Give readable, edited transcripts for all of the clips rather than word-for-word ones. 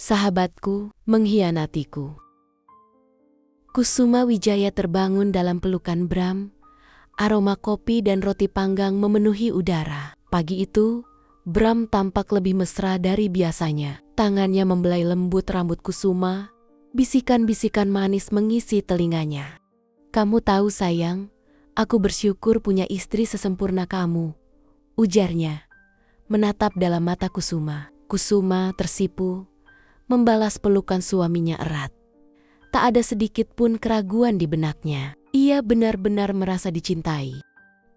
Sahabatku mengkhianatiku. Kusuma Wijaya terbangun dalam pelukan Bram. Aroma kopi dan roti panggang memenuhi udara. Pagi itu, Bram tampak lebih mesra dari biasanya. Tangannya membelai lembut rambut Kusuma. Bisikan-bisikan manis mengisi telinganya. "Kamu tahu sayang, aku bersyukur punya istri sesempurna kamu," ujarnya, menatap dalam mata Kusuma. Kusuma tersipu, membalas pelukan suaminya erat. Tak ada sedikit pun keraguan di benaknya. Ia benar-benar merasa dicintai.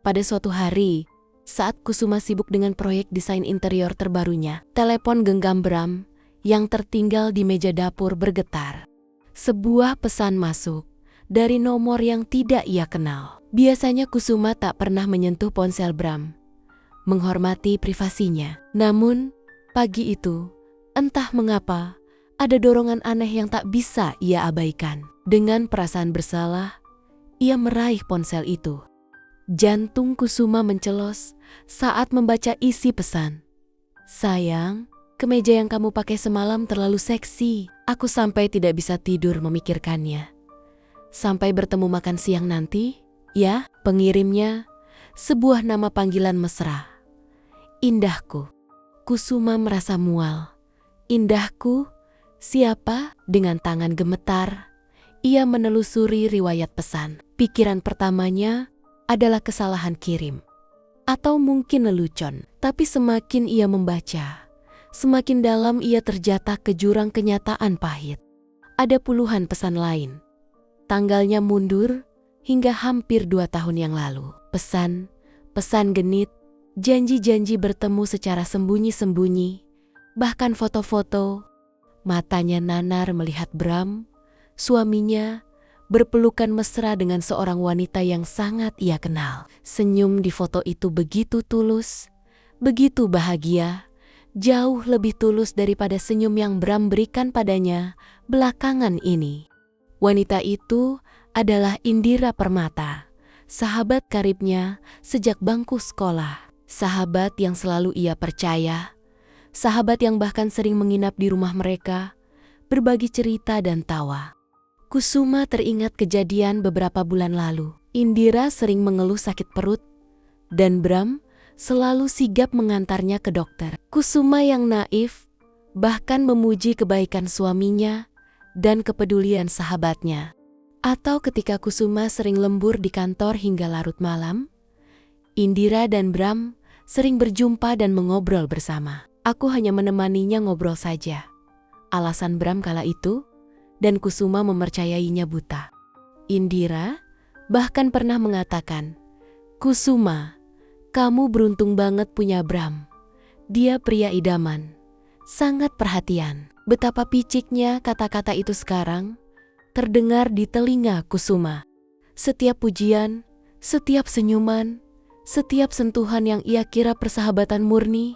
Pada suatu hari, saat Kusuma sibuk dengan proyek desain interior terbarunya, telepon genggam Bram yang tertinggal di meja dapur bergetar. Sebuah pesan masuk dari nomor yang tidak ia kenal. Biasanya Kusuma tak pernah menyentuh ponsel Bram, menghormati privasinya. Namun, pagi itu, entah mengapa, ada dorongan aneh yang tak bisa ia abaikan. Dengan perasaan bersalah, ia meraih ponsel itu. Jantung Kusuma mencelos saat membaca isi pesan. "Sayang, kemeja yang kamu pakai semalam terlalu seksi. Aku sampai tidak bisa tidur memikirkannya. Sampai bertemu makan siang nanti, ya." Pengirimnya, sebuah nama panggilan mesra. "Indahku." Kusuma merasa mual. "Indahku? Siapa?" Dengan tangan gemetar, ia menelusuri riwayat pesan. Pikiran pertamanya adalah kesalahan kirim, atau mungkin lelucon. Tapi semakin ia membaca, semakin dalam ia terjatuh ke jurang kenyataan pahit. Ada puluhan pesan lain. Tanggalnya mundur hingga hampir 2 tahun yang lalu. Pesan genit, janji-janji bertemu secara sembunyi-sembunyi, bahkan foto-foto. Matanya nanar melihat Bram, suaminya, berpelukan mesra dengan seorang wanita yang sangat ia kenal. Senyum di foto itu begitu tulus, begitu bahagia, jauh lebih tulus daripada senyum yang Bram berikan padanya belakangan ini. Wanita itu adalah Indira Permata, sahabat karibnya sejak bangku sekolah. Sahabat yang selalu ia percaya, sahabat yang bahkan sering menginap di rumah mereka, berbagi cerita dan tawa. Kusuma teringat kejadian beberapa bulan lalu. Indira sering mengeluh sakit perut, dan Bram selalu sigap mengantarnya ke dokter. Kusuma yang naif bahkan memuji kebaikan suaminya dan kepedulian sahabatnya. Atau ketika Kusuma sering lembur di kantor hingga larut malam, Indira dan Bram sering berjumpa dan mengobrol bersama. "Aku hanya menemaninya ngobrol saja," alasan Bram kala itu, dan Kusuma mempercayainya buta. Indira bahkan pernah mengatakan, "Kusuma, kamu beruntung banget punya Bram. Dia pria idaman, sangat perhatian." Betapa piciknya kata-kata itu sekarang terdengar di telinga Kusuma. Setiap pujian, setiap senyuman, setiap sentuhan yang ia kira persahabatan murni,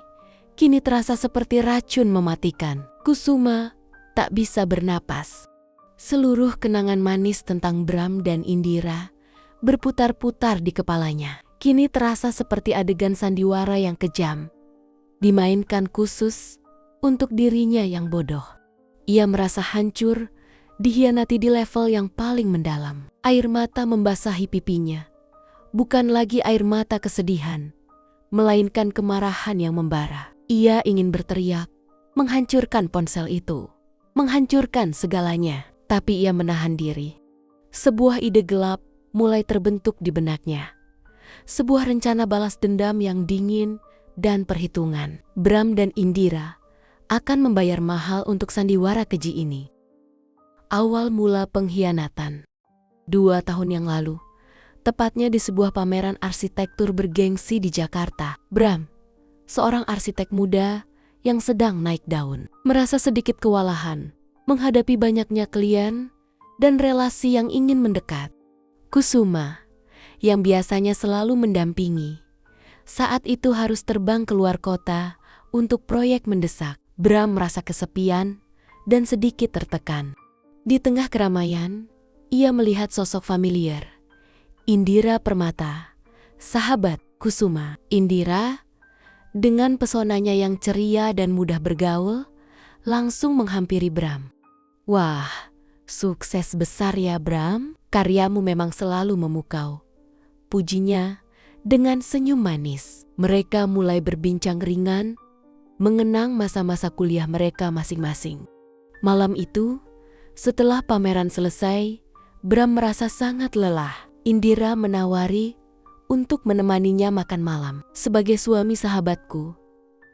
kini terasa seperti racun mematikan. Kusuma tak bisa bernapas. Seluruh kenangan manis tentang Bram dan Indira berputar-putar di kepalanya. Kini terasa seperti adegan sandiwara yang kejam, dimainkan khusus untuk dirinya yang bodoh. Ia merasa hancur, dikhianati di level yang paling mendalam. Air mata membasahi pipinya. Bukan lagi air mata kesedihan, melainkan kemarahan yang membara. Ia ingin berteriak, menghancurkan ponsel itu, menghancurkan segalanya. Tapi ia menahan diri. Sebuah ide gelap mulai terbentuk di benaknya. Sebuah rencana balas dendam yang dingin dan perhitungan. Bram dan Indira akan membayar mahal untuk sandiwara keji ini. Awal mula pengkhianatan. 2 tahun yang lalu, tepatnya di sebuah pameran arsitektur bergengsi di Jakarta. Bram, seorang arsitek muda yang sedang naik daun, merasa sedikit kewalahan menghadapi banyaknya klien dan relasi yang ingin mendekat. Kusuma, yang biasanya selalu mendampingi, saat itu harus terbang keluar kota untuk proyek mendesak. Bram merasa kesepian dan sedikit tertekan. Di tengah keramaian, ia melihat sosok familiar, Indira Permata, sahabat Kusuma. Indira, dengan pesonanya yang ceria dan mudah bergaul, langsung menghampiri Bram. "Wah, sukses besar ya Bram, karyamu memang selalu memukau," pujinya dengan senyum manis. Mereka mulai berbincang ringan, mengenang masa-masa kuliah mereka masing-masing. Malam itu, setelah pameran selesai, Bram merasa sangat lelah. Indira menawari untuk menemaninya makan malam. "Sebagai suami sahabatku,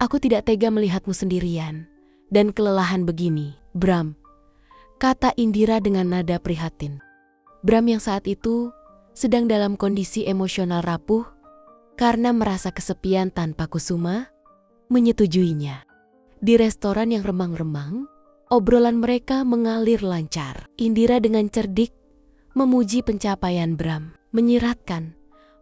aku tidak tega melihatmu sendirian dan kelelahan begini, Bram," kata Indira dengan nada prihatin. Bram yang saat itu sedang dalam kondisi emosional rapuh karena merasa kesepian tanpa Kusuma, menyetujuinya. Di restoran yang remang-remang, obrolan mereka mengalir lancar. Indira dengan cerdik memuji pencapaian Bram, menyiratkan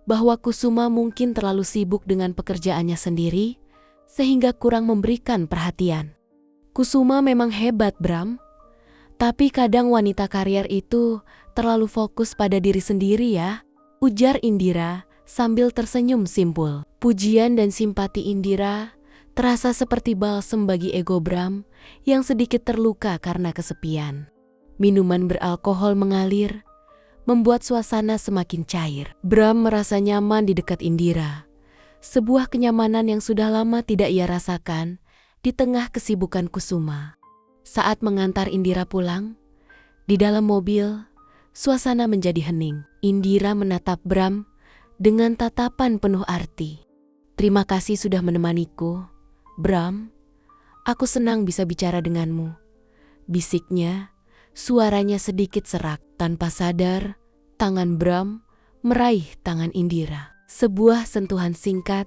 bahwa Kusuma mungkin terlalu sibuk dengan pekerjaannya sendiri sehingga kurang memberikan perhatian. "Kusuma memang hebat Bram, tapi kadang wanita karier itu terlalu fokus pada diri sendiri ya," ujar Indira sambil tersenyum simpul. Pujian dan simpati Indira terasa seperti balsem bagi ego Bram yang sedikit terluka karena kesepian. Minuman beralkohol mengalir, membuat suasana semakin cair. Bram merasa nyaman di dekat Indira, sebuah kenyamanan yang sudah lama tidak ia rasakan di tengah kesibukan Kusuma. Saat mengantar Indira pulang, di dalam mobil, suasana menjadi hening. Indira menatap Bram dengan tatapan penuh arti. "Terima kasih sudah menemaniku, Bram. Aku senang bisa bicara denganmu," bisiknya, suaranya sedikit serak. Tanpa sadar, tangan Bram meraih tangan Indira. Sebuah sentuhan singkat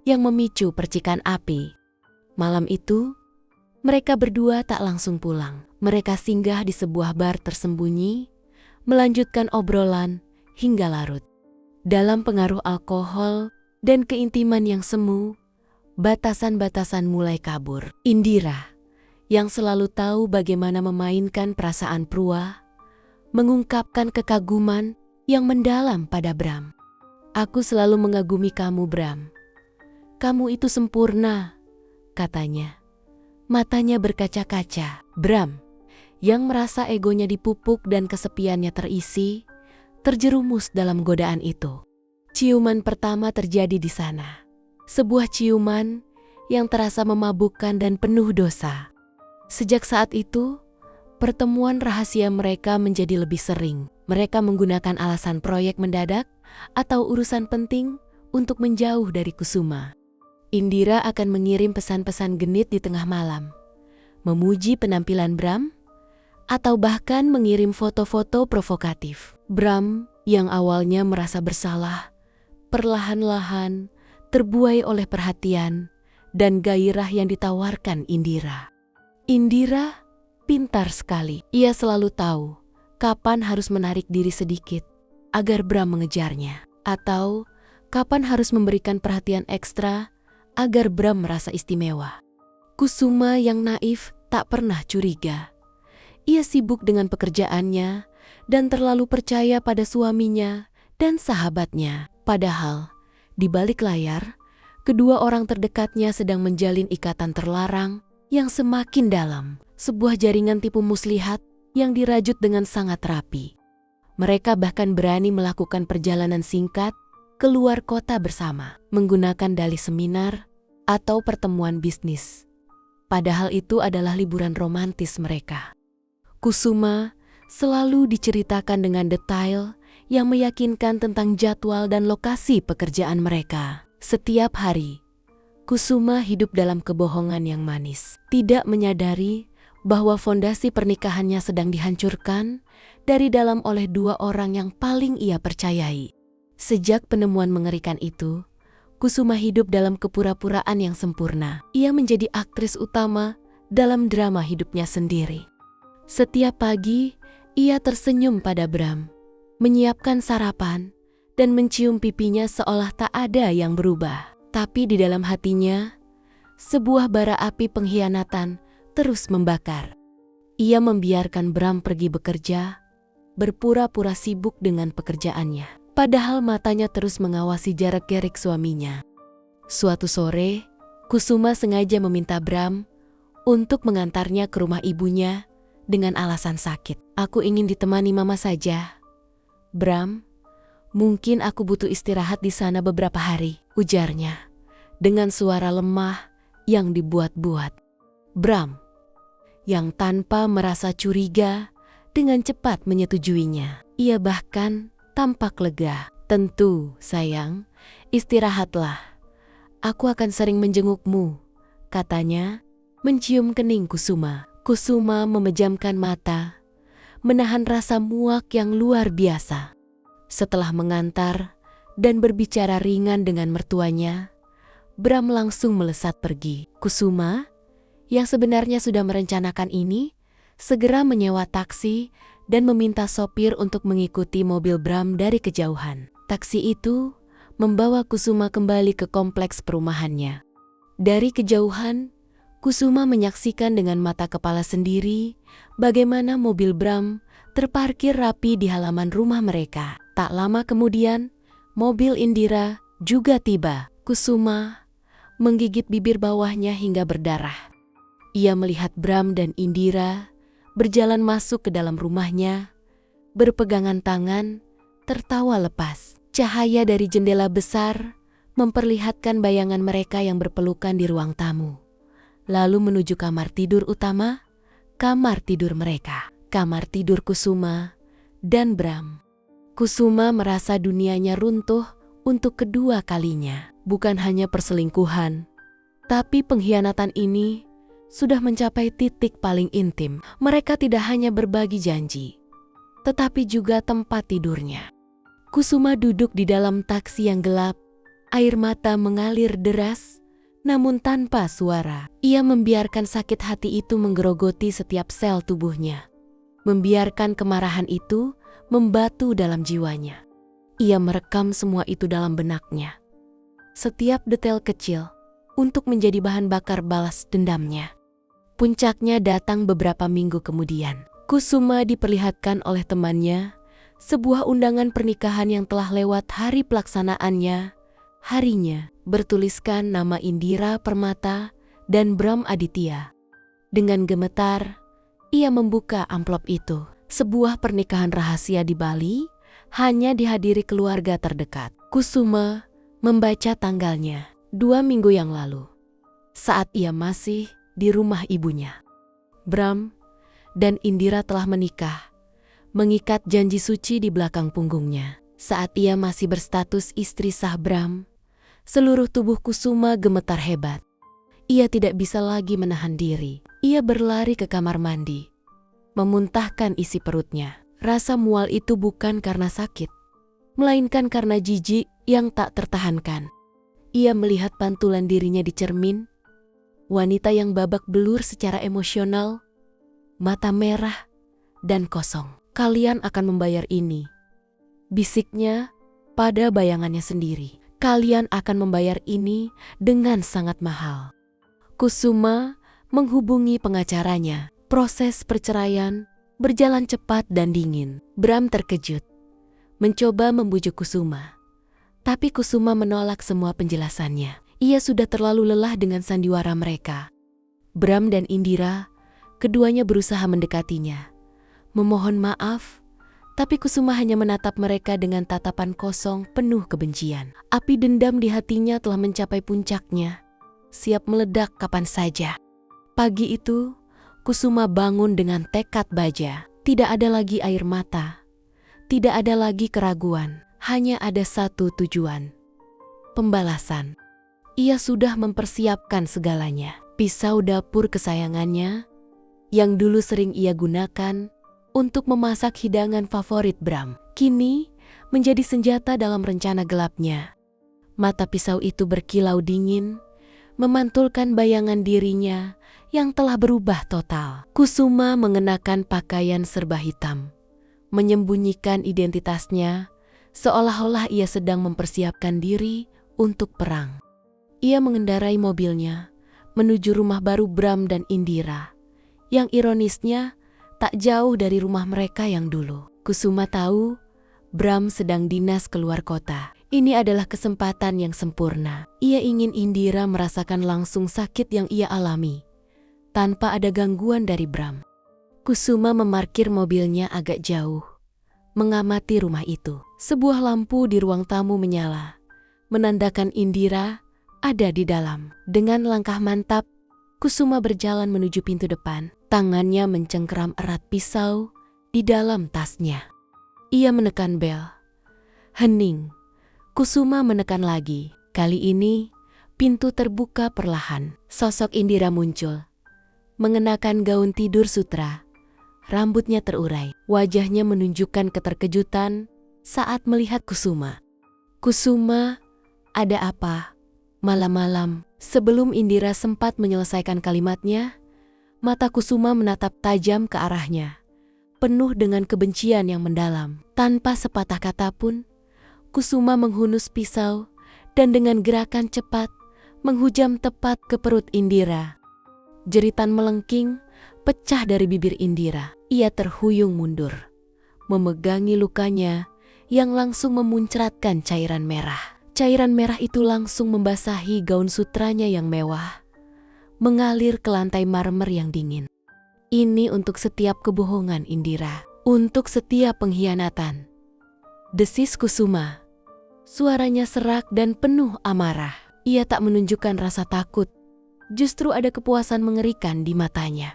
yang memicu percikan api. Malam itu, mereka berdua tak langsung pulang. Mereka singgah di sebuah bar tersembunyi, melanjutkan obrolan hingga larut. Dalam pengaruh alkohol dan keintiman yang semu, batasan-batasan mulai kabur. Indira, yang selalu tahu bagaimana memainkan perasaan pria, mengungkapkan kekaguman yang mendalam pada Bram. "Aku selalu mengagumi kamu, Bram. Kamu itu sempurna," katanya. Matanya berkaca-kaca. Bram, yang merasa egonya dipupuk dan kesepiannya terisi, terjerumus dalam godaan itu. Ciuman pertama terjadi di sana. Sebuah ciuman yang terasa memabukkan dan penuh dosa. Sejak saat itu, pertemuan rahasia mereka menjadi lebih sering. Mereka menggunakan alasan proyek mendadak atau urusan penting untuk menjauh dari Kusuma. Indira akan mengirim pesan-pesan genit di tengah malam, memuji penampilan Bram, atau bahkan mengirim foto-foto provokatif. Bram yang awalnya merasa bersalah, perlahan-lahan terbuai oleh perhatian dan gairah yang ditawarkan Indira. Indira pintar sekali. Ia selalu tahu kapan harus menarik diri sedikit agar Bram mengejarnya, atau kapan harus memberikan perhatian ekstra agar Bram merasa istimewa. Kusuma yang naif tak pernah curiga. Ia sibuk dengan pekerjaannya dan terlalu percaya pada suaminya dan sahabatnya. Padahal, di balik layar, kedua orang terdekatnya sedang menjalin ikatan terlarang yang semakin dalam, sebuah jaringan tipu muslihat yang dirajut dengan sangat rapi. Mereka bahkan berani melakukan perjalanan singkat keluar kota bersama, menggunakan dalih seminar atau pertemuan bisnis. Padahal itu adalah liburan romantis mereka. Kusuma selalu diceritakan dengan detail yang meyakinkan tentang jadwal dan lokasi pekerjaan mereka. Setiap hari, Kusuma hidup dalam kebohongan yang manis, tidak menyadari bahwa fondasi pernikahannya sedang dihancurkan dari dalam oleh dua orang yang paling ia percayai. Sejak penemuan mengerikan itu, Kusuma hidup dalam kepura-puraan yang sempurna. Ia menjadi aktris utama dalam drama hidupnya sendiri. Setiap pagi, ia tersenyum pada Bram, menyiapkan sarapan, dan mencium pipinya seolah tak ada yang berubah. Tapi di dalam hatinya, sebuah bara api pengkhianatan terus membakar. Ia membiarkan Bram pergi bekerja, berpura-pura sibuk dengan pekerjaannya. Padahal matanya terus mengawasi jarak-gerik suaminya. Suatu sore, Kusuma sengaja meminta Bram untuk mengantarnya ke rumah ibunya dengan alasan sakit. "Aku ingin ditemani mama saja, Bram. Mungkin aku butuh istirahat di sana beberapa hari," ujarnya dengan suara lemah yang dibuat-buat. Bram, yang tanpa merasa curiga, dengan cepat menyetujuinya. Ia bahkan tampak lega. "Tentu, sayang, istirahatlah. Aku akan sering menjengukmu," katanya, mencium kening Kusuma. Kusuma memejamkan mata, menahan rasa muak yang luar biasa. Setelah mengantar dan berbicara ringan dengan mertuanya, Bram langsung melesat pergi. Kusuma, yang sebenarnya sudah merencanakan ini, segera menyewa taksi dan meminta sopir untuk mengikuti mobil Bram dari kejauhan. Taksi itu membawa Kusuma kembali ke kompleks perumahannya. Dari kejauhan, Kusuma menyaksikan dengan mata kepala sendiri bagaimana mobil Bram terparkir rapi di halaman rumah mereka. Tak lama kemudian, mobil Indira juga tiba. Kusuma menggigit bibir bawahnya hingga berdarah. Ia melihat Bram dan Indira berjalan masuk ke dalam rumahnya, berpegangan tangan, tertawa lepas. Cahaya dari jendela besar memperlihatkan bayangan mereka yang berpelukan di ruang tamu. Lalu menuju kamar tidur utama, kamar tidur mereka, kamar tidur Kusuma dan Bram. Kusuma merasa dunianya runtuh untuk kedua kalinya. Bukan hanya perselingkuhan, tapi pengkhianatan ini sudah mencapai titik paling intim. Mereka tidak hanya berbagi janji, tetapi juga tempat tidurnya. Kusuma duduk di dalam taksi yang gelap, air mata mengalir deras, namun tanpa suara. Ia membiarkan sakit hati itu menggerogoti setiap sel tubuhnya, membiarkan kemarahan itu membatu dalam jiwanya. Ia merekam semua itu dalam benaknya, setiap detail kecil, untuk menjadi bahan bakar balas dendamnya. Puncaknya datang beberapa minggu kemudian. Kusuma diperlihatkan oleh temannya sebuah undangan pernikahan yang telah lewat hari pelaksanaannya. Harinya bertuliskan nama Indira Permata dan Bram Aditya. Dengan gemetar, ia membuka amplop itu. Sebuah pernikahan rahasia di Bali, hanya dihadiri keluarga terdekat. Kusuma membaca tanggalnya 2 minggu yang lalu, saat ia masih di rumah ibunya. Bram dan Indira telah menikah, mengikat janji suci di belakang punggungnya. Saat ia masih berstatus istri sah Bram, seluruh tubuh Kusuma gemetar hebat. Ia tidak bisa lagi menahan diri. Ia berlari ke kamar mandi, memuntahkan isi perutnya. Rasa mual itu bukan karena sakit, melainkan karena jijik yang tak tertahankan. Ia melihat pantulan dirinya di cermin, wanita yang babak belur secara emosional, mata merah dan kosong. "Kalian akan membayar ini," bisiknya pada bayangannya sendiri. "Kalian akan membayar ini dengan sangat mahal." Kusuma menghubungi pengacaranya. Proses perceraian berjalan cepat dan dingin. Bram terkejut, mencoba membujuk Kusuma, tapi Kusuma menolak semua penjelasannya. Ia sudah terlalu lelah dengan sandiwara mereka. Bram dan Indira, keduanya berusaha mendekatinya, memohon maaf, tapi Kusuma hanya menatap mereka dengan tatapan kosong penuh kebencian. Api dendam di hatinya telah mencapai puncaknya, siap meledak kapan saja. Pagi itu, Kusuma bangun dengan tekad baja. Tidak ada lagi air mata, tidak ada lagi keraguan, hanya ada satu tujuan: pembalasan. Ia sudah mempersiapkan segalanya. Pisau dapur kesayangannya, yang dulu sering ia gunakan untuk memasak hidangan favorit Bram, kini menjadi senjata dalam rencana gelapnya. Mata pisau itu berkilau dingin, memantulkan bayangan dirinya yang telah berubah total. Kusuma mengenakan pakaian serba hitam, menyembunyikan identitasnya, seolah-olah ia sedang mempersiapkan diri untuk perang. Ia mengendarai mobilnya menuju rumah baru Bram dan Indira, yang ironisnya tak jauh dari rumah mereka yang dulu. Kusuma tahu Bram sedang dinas keluar kota. Ini adalah kesempatan yang sempurna. Ia ingin Indira merasakan langsung sakit yang ia alami, tanpa ada gangguan dari Bram. Kusuma memarkir mobilnya agak jauh, mengamati rumah itu. Sebuah lampu di ruang tamu menyala, menandakan Indira ada di dalam. Dengan langkah mantap, Kusuma berjalan menuju pintu depan. Tangannya mencengkeram erat pisau di dalam tasnya. Ia menekan bel. Hening. Kusuma menekan lagi. Kali ini, pintu terbuka perlahan. Sosok Indira muncul. Mengenakan gaun tidur sutra. Rambutnya terurai. Wajahnya menunjukkan keterkejutan saat melihat Kusuma. "Kusuma, ada apa? Malam-malam?" Sebelum Indira sempat menyelesaikan kalimatnya, mata Kusuma menatap tajam ke arahnya, penuh dengan kebencian yang mendalam. Tanpa sepatah kata pun, Kusuma menghunus pisau dan dengan gerakan cepat menghujam tepat ke perut Indira. Jeritan melengking pecah dari bibir Indira. Ia terhuyung mundur, memegangi lukanya yang langsung memuncratkan cairan merah. Cairan merah itu langsung membasahi gaun sutranya yang mewah, mengalir ke lantai marmer yang dingin. "Ini untuk setiap kebohongan Indira, untuk setiap pengkhianatan," desis Kusuma. Suaranya serak dan penuh amarah. Ia tak menunjukkan rasa takut, justru ada kepuasan mengerikan di matanya.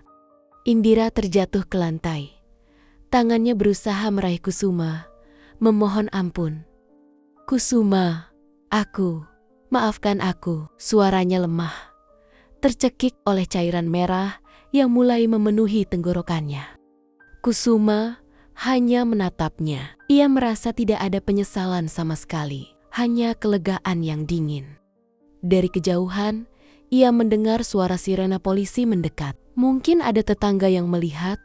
Indira terjatuh ke lantai. Tangannya berusaha meraih Kusuma, memohon ampun. "Kusuma, maafkan aku." Suaranya lemah, tercekik oleh cairan merah yang mulai memenuhi tenggorokannya. Kusuma hanya menatapnya. Ia merasa tidak ada penyesalan sama sekali, hanya kelegaan yang dingin. Dari kejauhan, ia mendengar suara sirena polisi mendekat. Mungkin ada tetangga yang melihat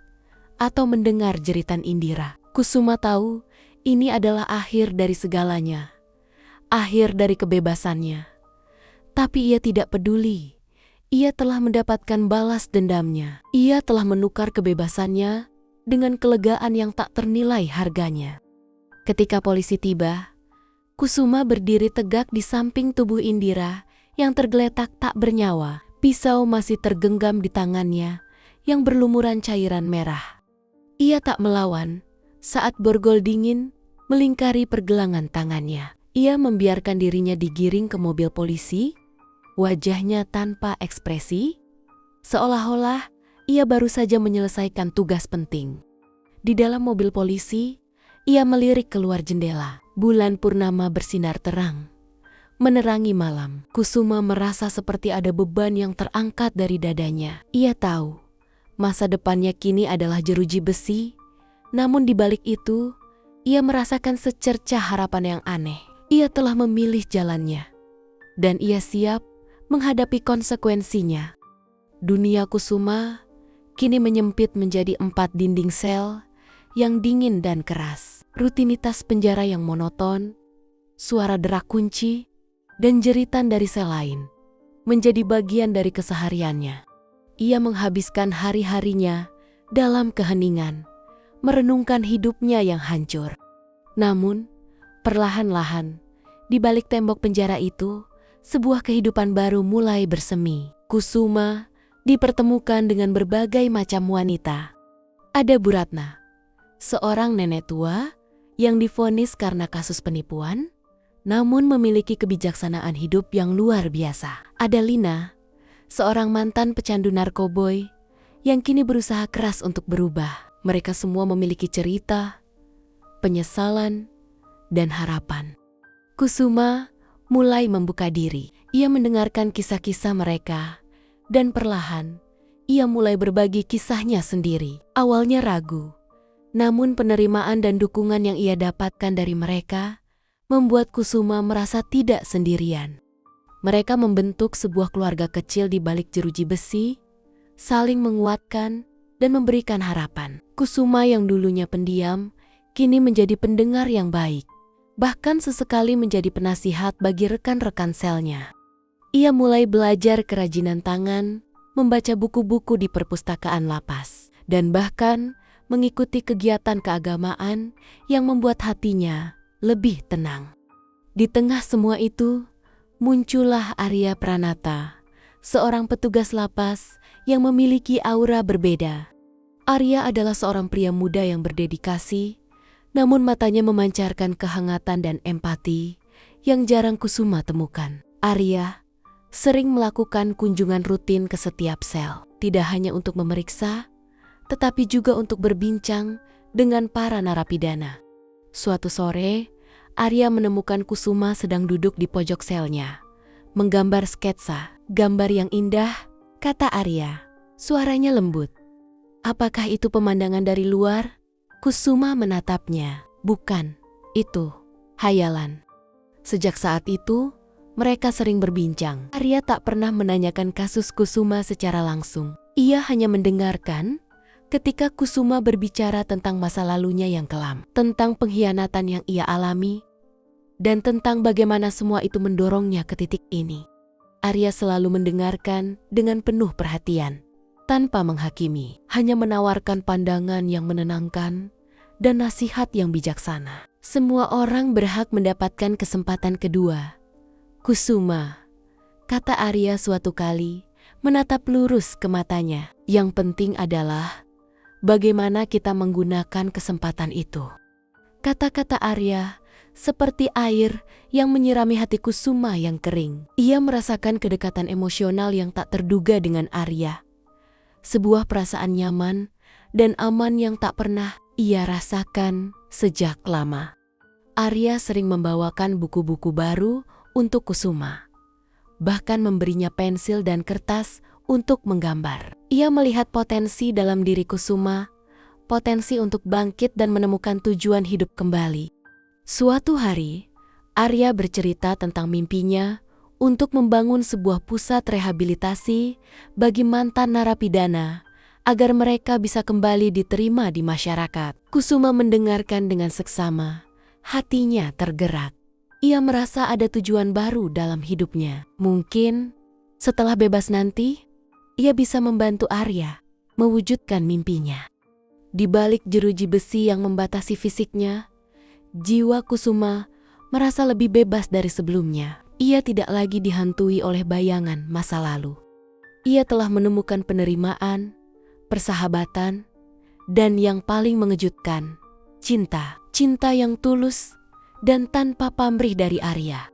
atau mendengar jeritan Indira. Kusuma tahu ini adalah akhir dari segalanya, akhir dari kebebasannya. Tapi ia tidak peduli. Ia telah mendapatkan balas dendamnya. Ia telah menukar kebebasannya dengan kelegaan yang tak ternilai harganya. Ketika polisi tiba, Kusuma berdiri tegak di samping tubuh Indira yang tergeletak tak bernyawa. Pisau masih tergenggam di tangannya yang berlumuran cairan merah. Ia tak melawan saat borgol dingin melingkari pergelangan tangannya. Ia membiarkan dirinya digiring ke mobil polisi, wajahnya tanpa ekspresi, seolah-olah ia baru saja menyelesaikan tugas penting. Di dalam mobil polisi, ia melirik keluar jendela. Bulan purnama bersinar terang, menerangi malam. Kusuma merasa seperti ada beban yang terangkat dari dadanya. Ia tahu masa depannya kini adalah jeruji besi, namun di balik itu, ia merasakan secercah harapan yang aneh. Ia telah memilih jalannya, dan ia siap menghadapi konsekuensinya. Dunia Kusuma kini menyempit menjadi 4 dinding sel yang dingin dan keras. Rutinitas penjara yang monoton, suara derak kunci, dan jeritan dari sel lain menjadi bagian dari kesehariannya. Ia menghabiskan hari-harinya dalam keheningan, merenungkan hidupnya yang hancur. Namun, perlahan-lahan, di balik tembok penjara itu, sebuah kehidupan baru mulai bersemi. Kusuma dipertemukan dengan berbagai macam wanita. Ada Bu Ratna, seorang nenek tua yang divonis karena kasus penipuan, namun memiliki kebijaksanaan hidup yang luar biasa. Ada Lina, seorang mantan pecandu narkoboy yang kini berusaha keras untuk berubah. Mereka semua memiliki cerita, penyesalan, dan harapan. Kusuma mulai membuka diri. Ia mendengarkan kisah-kisah mereka, dan perlahan ia mulai berbagi kisahnya sendiri. Awalnya ragu, namun penerimaan dan dukungan yang ia dapatkan dari mereka membuat Kusuma merasa tidak sendirian. Mereka membentuk sebuah keluarga kecil di balik jeruji besi, saling menguatkan dan memberikan harapan. Kusuma yang dulunya pendiam, kini menjadi pendengar yang baik, bahkan sesekali menjadi penasihat bagi rekan-rekan selnya. Ia mulai belajar kerajinan tangan, membaca buku-buku di perpustakaan lapas, dan bahkan mengikuti kegiatan keagamaan yang membuat hatinya lebih tenang. Di tengah semua itu, muncullah Arya Pranata, seorang petugas lapas yang memiliki aura berbeda. Arya adalah seorang pria muda yang berdedikasi, namun matanya memancarkan kehangatan dan empati yang jarang Kusuma temukan. Arya sering melakukan kunjungan rutin ke setiap sel, tidak hanya untuk memeriksa, tetapi juga untuk berbincang dengan para narapidana. Suatu sore, Arya menemukan Kusuma sedang duduk di pojok selnya, menggambar sketsa. "Gambar yang indah," kata Arya. Suaranya lembut. "Apakah itu pemandangan dari luar?" Kusuma menatapnya. "Bukan, itu hayalan." Sejak saat itu, mereka sering berbincang. Arya tak pernah menanyakan kasus Kusuma secara langsung. Ia hanya mendengarkan ketika Kusuma berbicara tentang masa lalunya yang kelam, tentang pengkhianatan yang ia alami, dan tentang bagaimana semua itu mendorongnya ke titik ini. Arya selalu mendengarkan dengan penuh perhatian, tanpa menghakimi, hanya menawarkan pandangan yang menenangkan dan nasihat yang bijaksana. "Semua orang berhak mendapatkan kesempatan kedua, Kusuma," kata Arya suatu kali, menatap lurus ke matanya. "Yang penting adalah bagaimana kita menggunakan kesempatan itu." Kata-kata Arya seperti air yang menyirami hati Kusuma yang kering. Ia merasakan kedekatan emosional yang tak terduga dengan Arya. Sebuah perasaan nyaman dan aman yang tak pernah ia rasakan sejak lama. Arya sering membawakan buku-buku baru untuk Kusuma, bahkan memberinya pensil dan kertas untuk menggambar. Ia melihat potensi dalam diri Kusuma, potensi untuk bangkit dan menemukan tujuan hidup kembali. Suatu hari, Arya bercerita tentang mimpinya untuk membangun sebuah pusat rehabilitasi bagi mantan narapidana agar mereka bisa kembali diterima di masyarakat. Kusuma mendengarkan dengan seksama, hatinya tergerak. Ia merasa ada tujuan baru dalam hidupnya. Mungkin setelah bebas nanti, ia bisa membantu Arya mewujudkan mimpinya. Di balik jeruji besi yang membatasi fisiknya, jiwa Kusuma merasa lebih bebas dari sebelumnya. Ia tidak lagi dihantui oleh bayangan masa lalu. Ia telah menemukan penerimaan, persahabatan, dan yang paling mengejutkan, cinta. Cinta yang tulus dan tanpa pamrih dari Arya.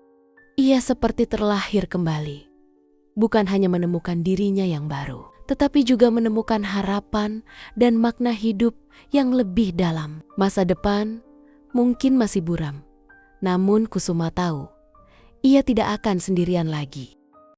Ia seperti terlahir kembali. Bukan hanya menemukan dirinya yang baru, tetapi juga menemukan harapan dan makna hidup yang lebih dalam. Masa depan mungkin masih buram, namun Kusuma tahu ia tidak akan sendirian lagi.